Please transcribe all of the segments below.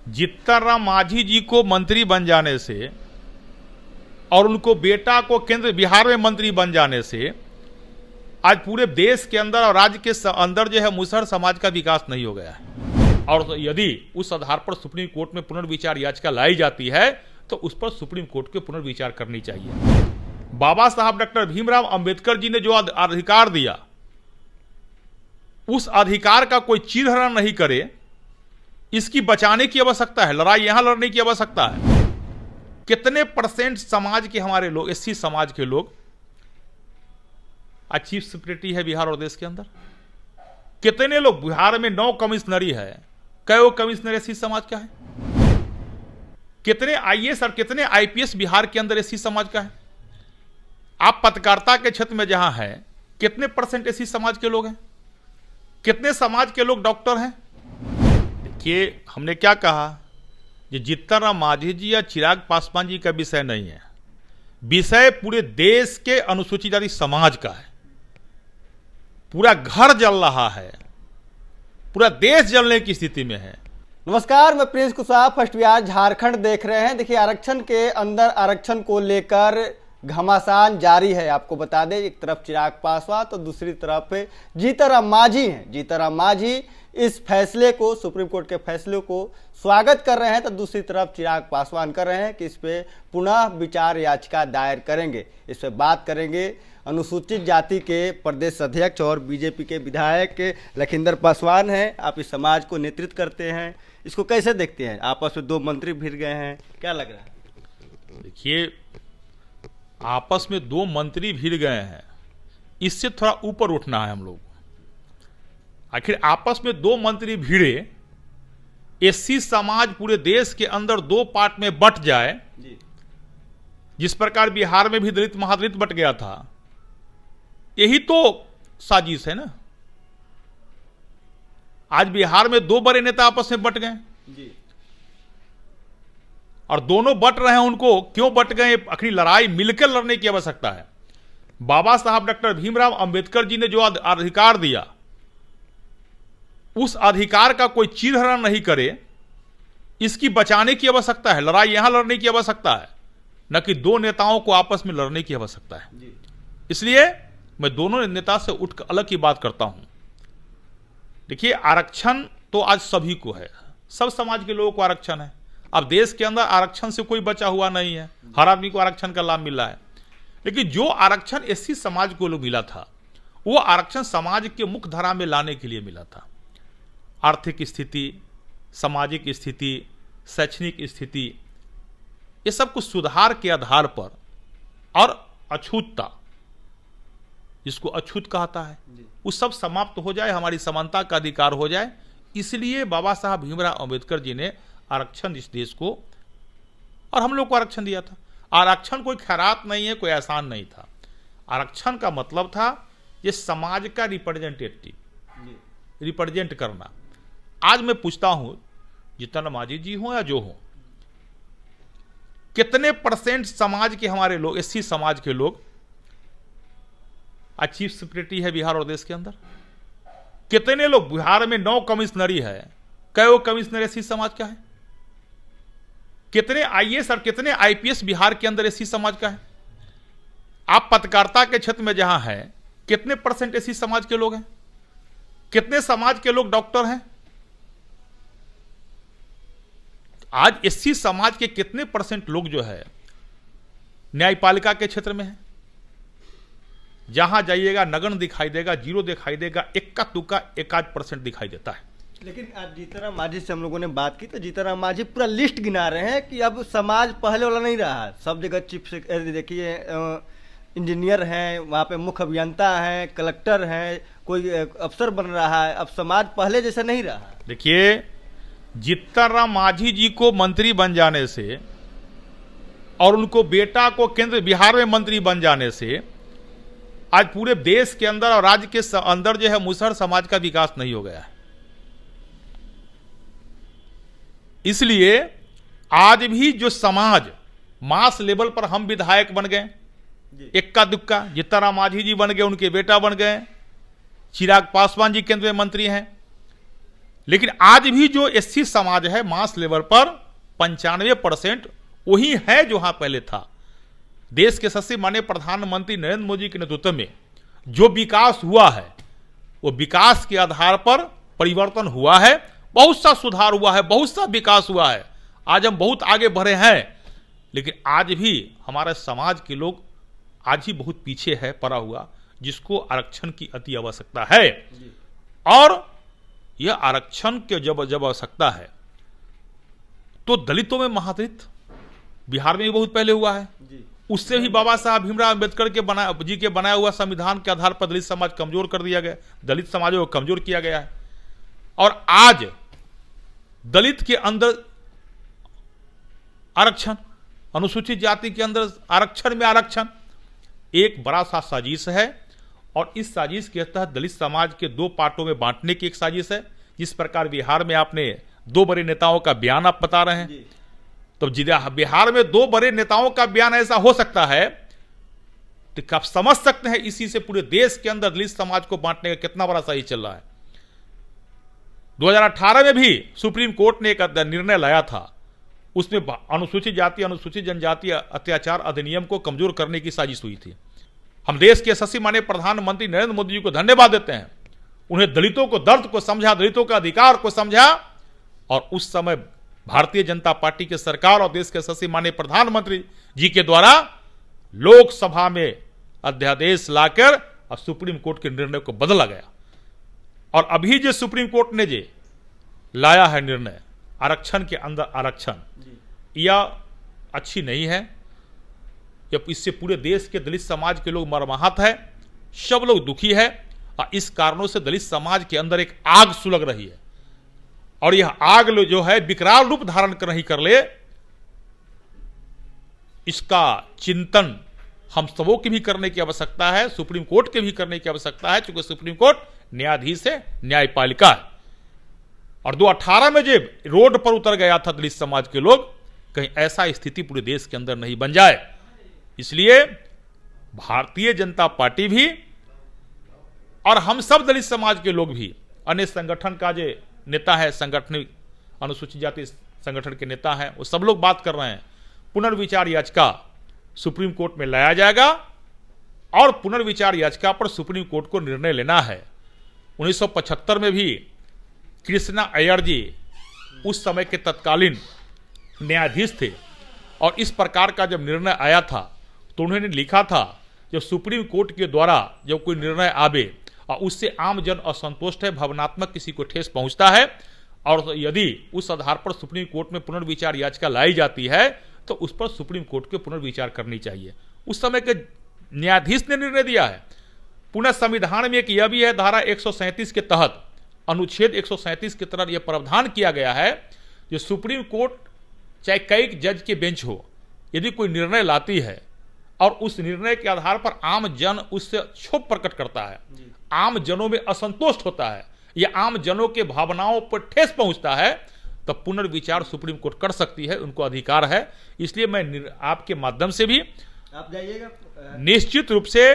जीतन राम मांझी जी को मंत्री बन जाने से और उनको बेटा को केंद्र बिहार में मंत्री बन जाने से आज पूरे देश के अंदर और राज्य के अंदर जो है मुसहर समाज का विकास नहीं हो गया है। और यदि उस आधार पर सुप्रीम कोर्ट में पुनर्विचार याचिका लाई जाती है तो उस पर सुप्रीम कोर्ट को पुनर्विचार करनी चाहिए। बाबा साहब डॉक्टर भीमराव अंबेडकर जी ने जो अधिकार दिया, उस अधिकार का कोई चीरहरण नहीं करे, इसकी बचाने की आवश्यकता है। लड़ाई यहां लड़ने की आवश्यकता है। कितने परसेंट समाज के हमारे लोग, एससी समाज के लोग आज चीफ सेक्रेटरी है बिहार और देश के अंदर? कितने लोग बिहार में 9 कमिश्नरी है, कई कमिश्नर एससी समाज का है? कितने आईएएस और कितने आईपीएस बिहार के अंदर एससी समाज का है? आप पत्रकारिता के क्षेत्र में जहां है, कितने परसेंट एससी समाज के लोग हैं? कितने समाज के लोग डॉक्टर हैं? देखिए, हमने क्या कहा, ये जीतन राम मांझी जी या चिराग पासवान जी का विषय नहीं है। विषय पूरे देश के अनुसूचित जाति समाज का है। पूरा घर जल रहा है, पूरा देश जलने की स्थिति में है। नमस्कार, मैं प्रिंस कुशवाहा, फर्स्ट बिहार झारखंड देख रहे हैं। देखिए, आरक्षण के अंदर आरक्षण को लेकर घमासान जारी है। आपको बता दें, एक तरफ चिराग पासवान तो दूसरी तरफ जीतन राम मांझी हैं। जीतन राम मांझी इस फैसले को, सुप्रीम कोर्ट के फैसले को स्वागत कर रहे हैं, तो दूसरी तरफ चिराग पासवान कर रहे हैं कि इस पे पुनः विचार याचिका दायर करेंगे। इस पे बात करेंगे अनुसूचित जाति के प्रदेश अध्यक्ष और बीजेपी के विधायक लखिंदर पासवान हैं। आप इस समाज को नेतृत्व करते हैं, इसको कैसे देखते हैं? आपस में 2 मंत्री भिड़ गए हैं, क्या लग रहा है? देखिए, आपस में 2 मंत्री भिड़ गए हैं, इससे थोड़ा ऊपर उठना है हम लोग। आखिर आपस में 2 मंत्री भिड़े, एससी समाज पूरे देश के अंदर 2 पार्ट में बंट जाए जी। जिस प्रकार बिहार में भी दलित महादलित बंट गया था, यही तो साजिश है ना। आज बिहार में 2 बड़े नेता आपस में बंट गए जी। और दोनों बंट रहे हैं, उनको क्यों बंट गए? आखिर लड़ाई मिलकर लड़ने की आवश्यकता है। बाबा साहब डॉक्टर भीमराव अंबेडकर जी ने जो अधिकार दिया, उस अधिकार का कोई चीरहरण नहीं करे, इसकी बचाने की आवश्यकता है। लड़ाई यहां लड़ने की आवश्यकता है, न कि 2 नेताओं को आपस में लड़ने की आवश्यकता है। इसलिए मैं दोनों नेता से उठकर अलग की बात करता हूं। देखिए, आरक्षण तो आज सभी को है, सब समाज के लोगों को आरक्षण है। अब देश के अंदर आरक्षण से कोई बचा हुआ नहीं है, हर आदमी को आरक्षण का लाभ मिल रहा है। लेकिन जो आरक्षण एससी समाज को मिला था, वो आरक्षण समाज के मुख्य धारा में लाने के लिए मिला था। आर्थिक स्थिति, सामाजिक स्थिति, शैक्षणिक स्थिति, ये सब कुछ सुधार के आधार पर, और अछूतता, जिसको अछूत कहता है, वो सब समाप्त हो जाए, हमारी समानता का अधिकार हो जाए। इसलिए बाबा साहब भीमराव अंबेडकर जी ने आरक्षण इस देश को और हम लोग को आरक्षण दिया था। आरक्षण कोई खैरात नहीं है, कोई एहसान नहीं था। आरक्षण का मतलब था ये समाज का रिप्रेजेंट करना। आज मैं पूछता हूं, जीतन मांझी जी हो या जो हो, कितने परसेंट समाज के हमारे लोग, एससी समाज के लोग आज चीफ सेक्रेटरी है बिहार और देश के अंदर? कितने लोग बिहार में 9 कमिश्नरी है, कई कमिश्नर एससी समाज का है? कितने आईएएस और कितने आईपीएस बिहार के अंदर एससी समाज का है? आप पत्रकारिता के क्षेत्र में जहां है, कितने परसेंट एससी समाज के लोग हैं? कितने समाज के लोग डॉक्टर हैं? आज एससी समाज के कितने परसेंट लोग जो है न्यायपालिका के क्षेत्र में है? जहां जाइएगा नगण्य दिखाई देगा, 0 दिखाई देगा, इक्का तुक्का 1-8% दिखाई देता है। लेकिन आज जीतन राम मांझी से हम लोगों ने बात की तो जीतन राम मांझी पूरा लिस्ट गिना रहे हैं कि अब समाज पहले वाला नहीं रहा। सब जगह चीफ सेक्रेटरी, देखिए इंजीनियर हैं, वहाँ पे मुख्य अभियंता हैं, कलेक्टर हैं, कोई अफसर बन रहा है। अब समाज पहले जैसा नहीं रहा। देखिए, जीतन राम मांझी जी को मंत्री बन जाने से और उनको बेटा को केंद्र बिहार में मंत्री बन जाने से आज पूरे देश के अंदर और राज्य के अंदर जो है मुसहर समाज का विकास नहीं हो गया है। इसलिए आज भी जो समाज मास लेवल पर, हम विधायक बन गए, इक्का दुक्का, जीतन राम मांझी जी बन गए, उनके बेटा बन गए, चिराग पासवान जी केंद्र में मंत्री हैं, लेकिन आज भी जो एससी समाज है मास लेवल पर 95% वही है जो वहां पहले था। देश के सबसे माननीय प्रधानमंत्री नरेंद्र मोदी के नेतृत्व में जो विकास हुआ है वो विकास के आधार पर परिवर्तन हुआ है, बहुत सा सुधार हुआ है, बहुत सा विकास हुआ है। आज हम बहुत आगे बढ़े हैं, लेकिन आज भी हमारे समाज के लोग आज ही बहुत पीछे है पड़ा हुआ, जिसको आरक्षण की अति आवश्यकता है। और यह आरक्षण के जब आवश्यकता है तो दलितों में महादलित बिहार में भी बहुत पहले हुआ है। उससे भी बाबा साहब भीमराव अम्बेडकर के बनाया हुआ संविधान के आधार पर दलित समाज कमजोर कर दिया गया, दलित समाजों को कमजोर किया गया है। और आज दलित के अंदर आरक्षण, अनुसूचित जाति के अंदर आरक्षण में आरक्षण एक बड़ा सा साजिश है। और इस साजिश के तहत दलित समाज के दो पार्टों में बांटने की एक साजिश है। जिस प्रकार बिहार में आपने दो बड़े नेताओं का बयान आप बता रहे हैं, तो बिहार में दो बड़े नेताओं का बयान ऐसा हो सकता है तो आप समझ सकते हैं इसी से पूरे देश के अंदर दलित समाज को बांटने का कितना बड़ा साजिश चल रहा है। 2018 में भी सुप्रीम कोर्ट ने एक निर्णय लाया था, उसमें अनुसूचित जाति अनुसूचित जनजाति अत्याचार अधिनियम को कमजोर करने की साजिश हुई थी। हम देश के यशस्वी माननीय प्रधानमंत्री नरेंद्र मोदी जी को धन्यवाद देते हैं। उन्हें दलितों को दर्द को समझा, दलितों का अधिकार को समझा, और उस समय भारतीय जनता पार्टी की सरकार और देश के यशस्वी माननीय प्रधानमंत्री जी के द्वारा लोकसभा में अध्यादेश लाकर और सुप्रीम कोर्ट के निर्णय को बदला गया। और अभी जो सुप्रीम कोर्ट ने जो लाया है निर्णय आरक्षण के अंदर आरक्षण, यह अच्छी नहीं है। जब इससे पूरे देश के दलित समाज के लोग मर्माहत है, सब लोग दुखी है, और इस कारणों से दलित समाज के अंदर एक आग सुलग रही है। और यह आग जो है विकराल रूप धारण कर नहीं कर ले, इसका चिंतन हम सबों की भी करने की आवश्यकता है, सुप्रीम कोर्ट के भी करने की आवश्यकता है, क्योंकि सुप्रीम कोर्ट न्यायाधीश है, न्यायपालिका है। और 2018 में जब रोड पर उतर गया था दलित समाज के लोग, कहीं ऐसा स्थिति पूरे देश के अंदर नहीं बन जाए, इसलिए भारतीय जनता पार्टी भी और हम सब दलित समाज के लोग भी, अन्य संगठन का जो नेता है, संगठन अनुसूचित जाति संगठन के नेता हैं, वो सब लोग बात कर रहे हैं पुनर्विचार याचिका सुप्रीम कोर्ट में लाया जाएगा। और पुनर्विचार याचिका पर सुप्रीम कोर्ट को निर्णय लेना है। 1975 में भी कृष्णा अय्यर जी उस समय के तत्कालीन न्यायाधीश थे, और इस प्रकार का जब निर्णय आया था तो उन्होंने लिखा था जब सुप्रीम कोर्ट के द्वारा जब कोई निर्णय आवे और उससे आम जन असंतुष्ट है, भावनात्मक किसी को ठेस पहुंचता है, और यदि उस आधार पर सुप्रीम कोर्ट में पुनर्विचार याचिका लाई जाती है तो उस पर सुप्रीम कोर्ट के पुनर्विचार करनी चाहिए। उस समय के न्यायाधीश ने निर्णय दिया है। पुनः संविधान में एक यह भी है, धारा 137 के तहत अनुच्छेद 137 के तहत यह प्रावधान किया गया है, जो सुप्रीम कोर्ट चाहे कई जज के बेंच हो, यदि कोई निर्णय लाती है और उस निर्णय के आधार पर आम जन उससे क्षोभ प्रकट करता है, आम जनों में असंतोष होता है, या आम जनों के भावनाओं पर ठेस पहुंचता है, तब पुनर्विचार सुप्रीम कोर्ट कर सकती है, उनको अधिकार है। इसलिए मैं आपके माध्यम से भी आप जाइएगा, निश्चित रूप से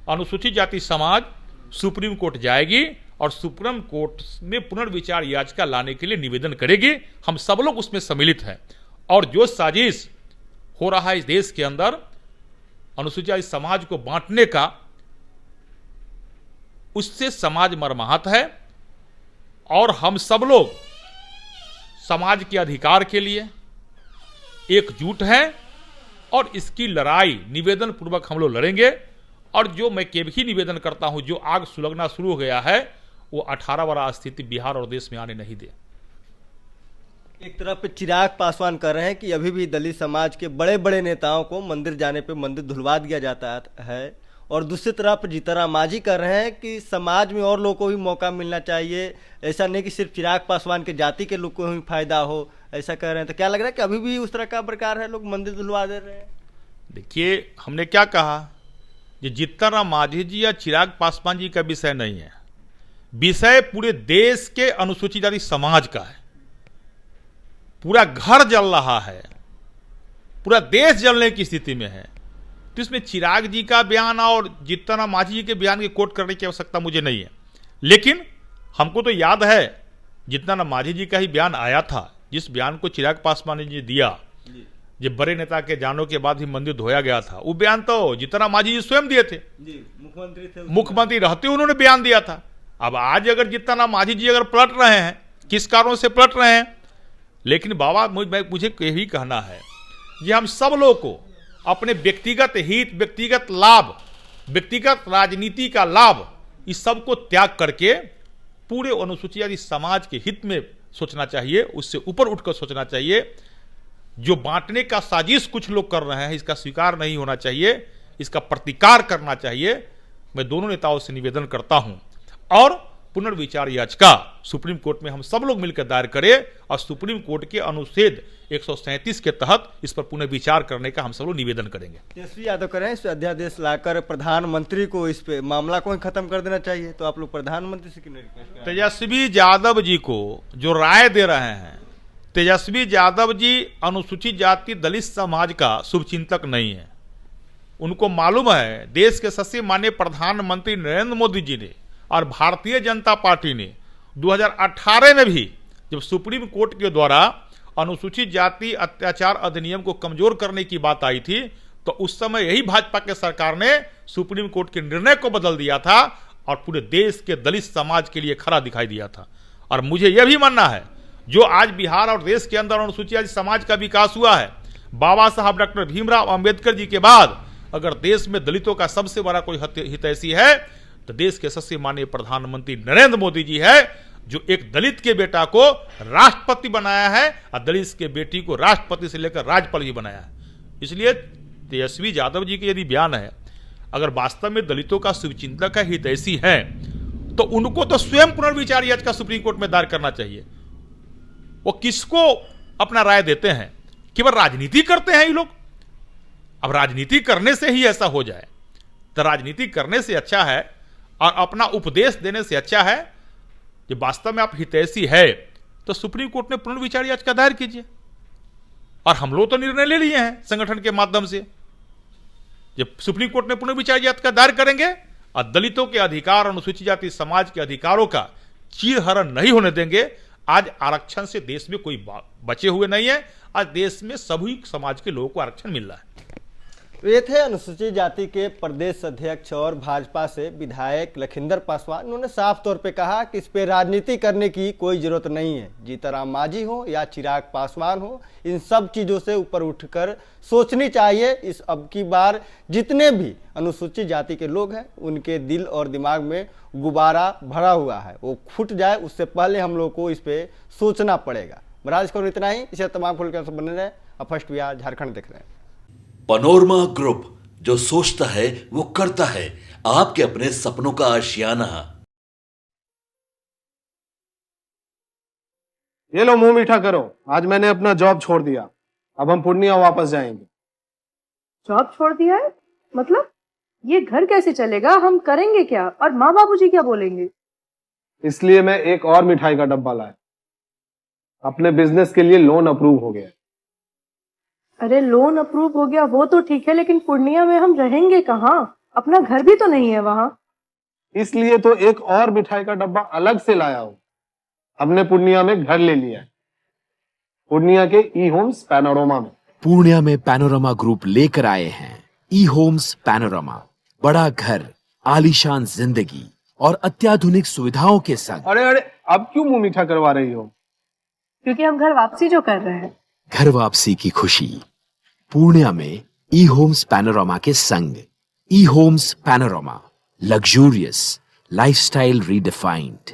अनुसूचित जाति समाज सुप्रीम कोर्ट जाएगी और सुप्रीम कोर्ट में पुनर्विचार याचिका लाने के लिए निवेदन करेगी। हम सब लोग उसमें सम्मिलित हैं। और जो साजिश हो रहा है इस देश के अंदर अनुसूचित जाति समाज को बांटने का, उससे समाज मर्माहत है। और हम सब लोग समाज के अधिकार के लिए एकजुट हैं, और इसकी लड़ाई निवेदन पूर्वक हम लोग लड़ेंगे। और जो मैं के भी निवेदन करता हूं, जो आग सुलगना शुरू हो गया है वो 18 वाला स्थिति बिहार और देश में आने नहीं दे। एक तरफ चिराग पासवान कर रहे हैं कि अभी भी दलित समाज के बड़े बड़े नेताओं को मंदिर जाने पे मंदिर धुलवा दिया जाता है, और दूसरी तरफ जीतनराम मांझी कर रहे हैं कि समाज में और लोगों को भी मौका मिलना चाहिए, ऐसा नहीं कि सिर्फ चिराग पासवान के जाति के लोग को ही फायदा हो, ऐसा कह रहे हैं। तो क्या लग रहा है कि अभी भी उस तरह का प्रकार है, लोग मंदिर धुलवा दे रहे हैं? देखिए, हमने क्या कहा, ये जीतनराम मांझी जी या चिराग पासवान जी का विषय नहीं है, विषय पूरे देश के अनुसूचित जाति समाज का है। पूरा घर जल रहा है, पूरा देश जलने की स्थिति में है। तो इसमें चिराग जी का बयान और जीतनराम मांझी जी के बयान की कोट करने की आवश्यकता मुझे नहीं है। लेकिन हमको तो याद है जितना ना माझी जी का ही बयान आया था, जिस बयान को चिराग पासवान जी दिया, जब बड़े नेता के जानो के बाद ही मंदिर धोया गया था, वो बयान तो जितना माझी जी स्वयं दिए थे, मुख्यमंत्री थे, मुख्यमंत्री रहते उन्होंने बयान दिया था। अब आज अगर जितना ना माझी जी अगर पलट रहे हैं, किस कारणों से पलट रहे हैं, लेकिन बाबा मुझे यही कहना है कि हम सब लोग को अपने व्यक्तिगत हित, व्यक्तिगत लाभ, व्यक्तिगत राजनीति का लाभ, इस सब को त्याग करके पूरे अनुसूचित जाति समाज के हित में सोचना चाहिए, उससे ऊपर उठकर सोचना चाहिए। जो बांटने का साजिश कुछ लोग कर रहे हैं, इसका स्वीकार नहीं होना चाहिए, इसका प्रतिकार करना चाहिए। मैं दोनों नेताओं से निवेदन करता हूं और पुनर्विचार याचिका सुप्रीम कोर्ट में हम सब लोग मिलकर दायर करें और सुप्रीम कोर्ट के अनुच्छेद 137 के तहत इस पर पुनर्विचार करने का हम सब लोग निवेदन करेंगे। तेजस्वी यादव करें इस पे अध्यादेश लाकर प्रधानमंत्री को इस पे मामला को ही खत्म कर देना चाहिए, तो आप लोग प्रधानमंत्री से क्यों नहीं रिक्वेस्ट करें? तेजस्वी यादव जी को जो राय दे रहे हैं, तेजस्वी यादव जी अनुसूचित जाति दलित समाज का शुभचिंतक नहीं है। उनको मालूम है देश के सबसे माननीय प्रधानमंत्री नरेंद्र मोदी जी ने और भारतीय जनता पार्टी ने 2018 में भी जब सुप्रीम कोर्ट के द्वारा अनुसूचित जाति अत्याचार अधिनियम को कमजोर करने की बात आई थी, तो उस समय यही भाजपा के सरकार ने सुप्रीम कोर्ट के निर्णय को बदल दिया था और पूरे देश के दलित समाज के लिए खरा दिखाई दिया था। और मुझे यह भी मानना है जो आज बिहार और देश के अंदर अनुसूचित जाति समाज का विकास हुआ है, बाबा साहब डॉक्टर भीमराव अंबेडकर जी के बाद अगर देश में दलितों का सबसे बड़ा कोई हितैषी है तो देश के सबसे माननीय प्रधानमंत्री नरेंद्र मोदी जी है, जो एक दलित के बेटा को राष्ट्रपति बनाया है और दलित के बेटी को राष्ट्रपति से लेकर राज्यपाल भी बनाया है। इसलिए तेजस्वी यादव जी के यदि बयान है, अगर वास्तव में दलितों का शुभचिंतक है, हितैषी है, तो उनको तो स्वयं पुनर्विचार याचिका सुप्रीम कोर्ट में दायर करना चाहिए। वो किसको अपना राय देते हैं? केवल राजनीति करते हैं ये लोग। अब राजनीति करने से ही ऐसा हो जाए तो राजनीति करने से अच्छा है और अपना उपदेश देने से अच्छा है कि वास्तव में आप हितैषी है तो सुप्रीम कोर्ट में पुनर्विचार याचिका दायर कीजिए। और हम लोग तो निर्णय ले लिए हैं संगठन के माध्यम से, जब सुप्रीम कोर्ट में पुनर्विचार याचिका दायर करेंगे और दलितों के अधिकार, अनुसूचित जाति समाज के अधिकारों का चीरहरण नहीं होने देंगे। आज आरक्षण से देश में कोई बचे हुए नहीं है, आज देश में सभी समाज के लोगों को आरक्षण मिल रहा है। ये थे अनुसूचित जाति के प्रदेश अध्यक्ष और भाजपा से विधायक लखिंदर पासवान। उन्होंने साफ तौर पे कहा कि इस पे राजनीति करने की कोई जरूरत नहीं है। जीतनराम मांझी हो या चिराग पासवान हो, इन सब चीजों से ऊपर उठकर सोचनी चाहिए। इस अब की बार जितने भी अनुसूचित जाति के लोग हैं उनके दिल और दिमाग में गुब्बारा भरा हुआ है, वो फूट जाए उससे पहले हम लोग को इस पे सोचना पड़ेगा। महाराज को इतना ही, इसे तमाम खुल कर बने रहे। अब फर्स्ट बिहार झारखंड देख रहे हैं। पनोरमा ग्रुप, जो सोचता है वो करता है। आपके अपने सपनों का आशियाना। ये लो मुंह मीठा करो, आज मैंने अपना जॉब छोड़ दिया, अब हम पूर्णिया वापस जाएंगे। जॉब छोड़ दिया है? मतलब ये घर कैसे चलेगा? हम करेंगे क्या? और माँ बाबूजी क्या बोलेंगे? इसलिए मैं एक और मिठाई का डब्बा लाया। अपने बिजनेस के लिए लोन अप्रूव हो गया। अरे लोन अप्रूव हो गया वो तो ठीक है, लेकिन पूर्णिया में हम रहेंगे कहाँ? अपना घर भी तो नहीं है वहाँ। इसलिए तो एक और मिठाई का डब्बा अलग से लाया हूँ। हमने पूर्णिया में घर ले लिया है, पूर्णिया के ई होम्स पैनोरमा में। पूर्णिया में पैनोरमा ग्रुप लेकर आए हैं ई होम्स पैनोरमा। बड़ा घर, आलीशान जिंदगी और अत्याधुनिक सुविधाओं के संग। अरे अब क्यों मुंह मीठा करवा रही हो? क्योंकि हम घर वापसी जो कर रहे हैं। घर वापसी की खुशी पूर्णिया में ई होम्स पैनोरमा के संग। ई homes panorama, luxurious lifestyle redefined.